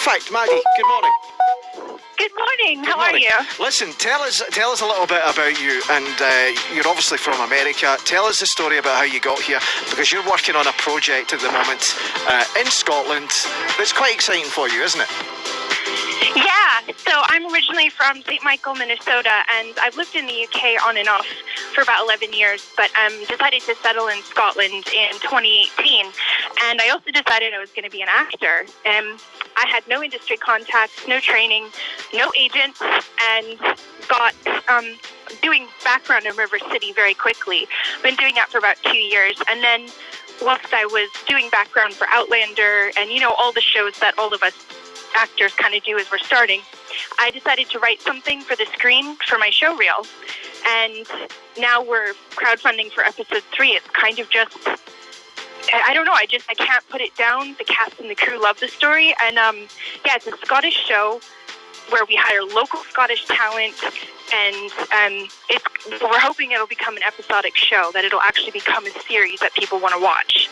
fact, Maddy, good morning. Good morning. How are you? Listen, tell us a little bit about you, and you're obviously from America. Tell us the story about how you got here, because you're working on a project at the moment in Scotland that's quite exciting for you, isn't it? Yeah, so I'm originally from St. Michael, Minnesota, and I've lived in the UK on and off for about 11 years, but decided to settle in Scotland in 2018, and I also decided I was going to be an actor. I had no industry contacts, no training, no agents, and got doing background in River City very quickly. Been doing that for about 2 years, and then whilst I was doing background for Outlander and, all the shows that all of us actors kind of do as we're starting, I decided to write something for the screen for my show reel. And now we're crowdfunding for episode 3. It's kind of just, I don't know, I can't put it down. The cast and the crew love the story. And it's a Scottish show where we hire local Scottish talent, and we're hoping it'll become an episodic show, that it'll actually become a series that people want to watch.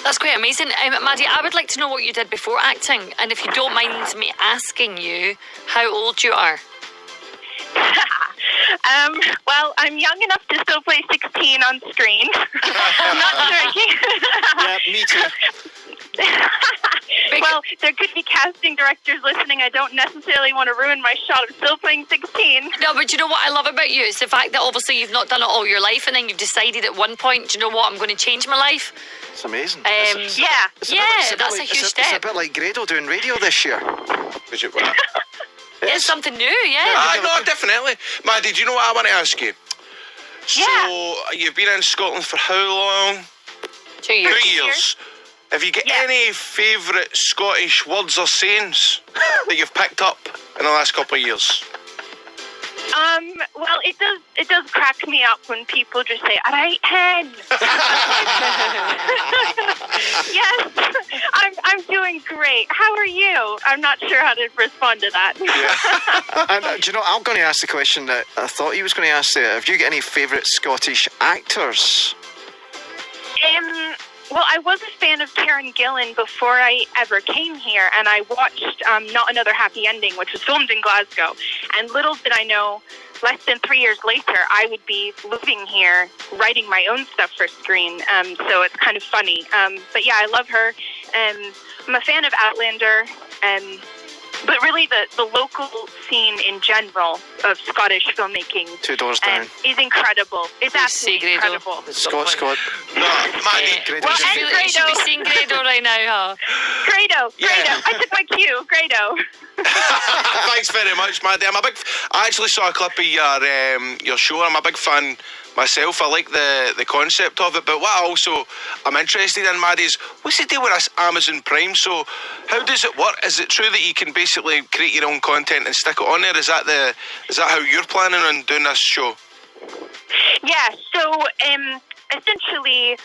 That's quite amazing. Maddy, I would like to know what you did before acting, and if you don't mind me asking you how old you are. Well, I'm young enough to still play 16 on screen. I'm not sure I can. Yeah, me too. Well, there could be casting directors listening. I don't necessarily want to ruin my shot of still playing 16. No, but you know what I love about you? It's the fact that obviously you've not done it all your life, and then you've decided at one point, do you know what, I'm going to change my life. It's amazing. That's a huge step. It's a bit like Grado doing radio this year. Is it what? It's something new, yeah. No, definitely. Maddy, do you know what I want to ask you? So, you've been in Scotland for how long? 2 years. 2 years. Have you got any favourite Scottish words or sayings that you've picked up in the last couple of years? Well, it does crack me up when people just say, "All right, hen." Yes, I'm doing great. How are you? I'm not sure how to respond to that. Yeah. And do you know, I'm going to ask the question that I thought he was going to ask there. Have you got any favourite Scottish actors? Well, I was a fan of Karen Gillan before I ever came here, and I watched Not Another Happy Ending, which was filmed in Glasgow. And little did I know, less than 3 years later, I would be living here, writing my own stuff for screen. So it's kind of funny. But yeah, I love her. I'm a fan of Outlander. But really, the local scene in general of Scottish filmmking 2 Doors Down is incredible. It's absolutely incredible. Scott. No, Maddy. Well, and You should be seeing Grado right now, huh? Grado. I took my cue. Grado. Thanks very much, Maddy. I actually saw a clip of your show. I'm a big fan myself. I like the concept of it, but what I'm interested in, Maddy, is what's the deal with this Amazon Prime? So how does it work? Is it true that you can basically create your own content and stick it on there? Is that how you're planning on doing this show? Yeah, so essentially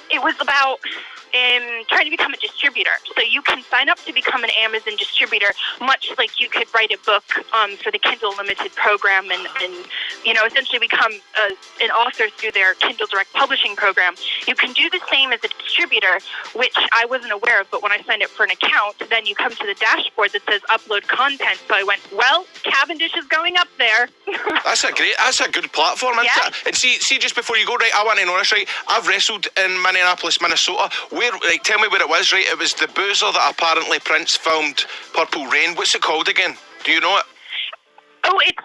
it was about trying to become a distributor. So you can sign up to become an Amazon distributor, much like you could write a book for the Kindle Limited program and essentially become an author through their Kindle Direct Publishing program. You can do the same as a distributor, which I wasn't aware of, but when I signed up for an account, then you come to the dashboard that says upload content. So I went, well, Cavendish is going up there. That's a good platform, isn't it? And see, just before you go, right, I want to know this, right? I've wrestled in Minneapolis, Minnesota. Tell me where it was, right? It was the Boozer that apparently Prince filmed Purple Rain. What's it called again? Do you know it? Oh, it's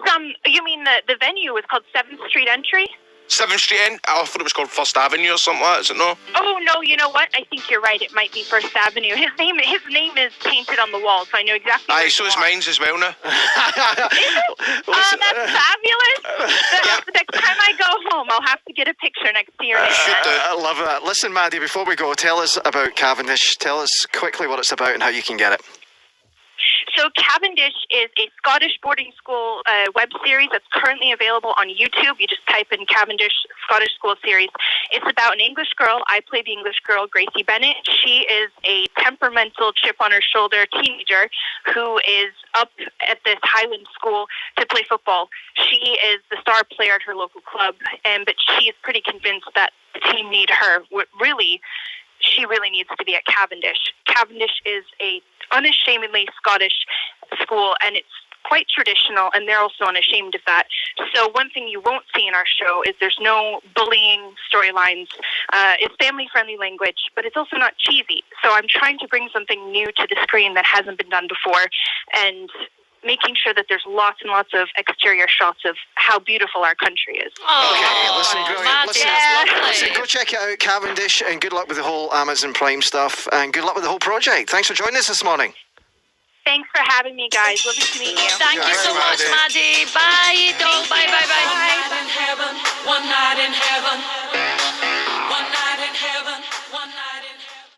you mean the venue was called 7th Street Entry? 7th Street End? I thought it was called First Avenue or something like that, is it no? Oh, no, you know what? I think you're right. It might be First Avenue. His name is painted on the wall, so I know exactly where so is mine's as well now. That's fabulous. The next time I go home, I'll have to get a picture next to your name. I love that. Listen, Maddy, before we go, tell us about Cavendish. Tell us quickly what it's about and how you can get it. So Cavendish is a Scottish boarding school web series that's currently available on YouTube. You just type in Cavendish Scottish School Series. It's about an English girl. I play the English girl, Gracie Bennett. She is a temperamental, chip-on-her-shoulder teenager who is up at this Highland school to play football. She is the star player at her local club, but she is pretty convinced that the team need her. What really she really needs to be at Cavendish. Cavendish is a unashamedly Scottish school, and it's quite traditional, and they're also unashamed of that. So one thing you won't see in our show is there's no bullying storylines. It's family-friendly language, but it's also not cheesy. So I'm trying to bring something new to the screen that hasn't been done before, and making sure that there's lots and lots of exterior shots of how beautiful our country is. Okay, listen, brilliant. Maddy, Listen, that's lovely. listen, go check it out, Cavendish, and good luck with the whole Amazon Prime stuff, and good luck with the whole project. Thanks for joining us this morning. Thanks for having me, guys. Lovely to meet you. Thank you so much, Maddy. Bye, doll. Bye, bye, bye. One night in heaven, one night in heaven.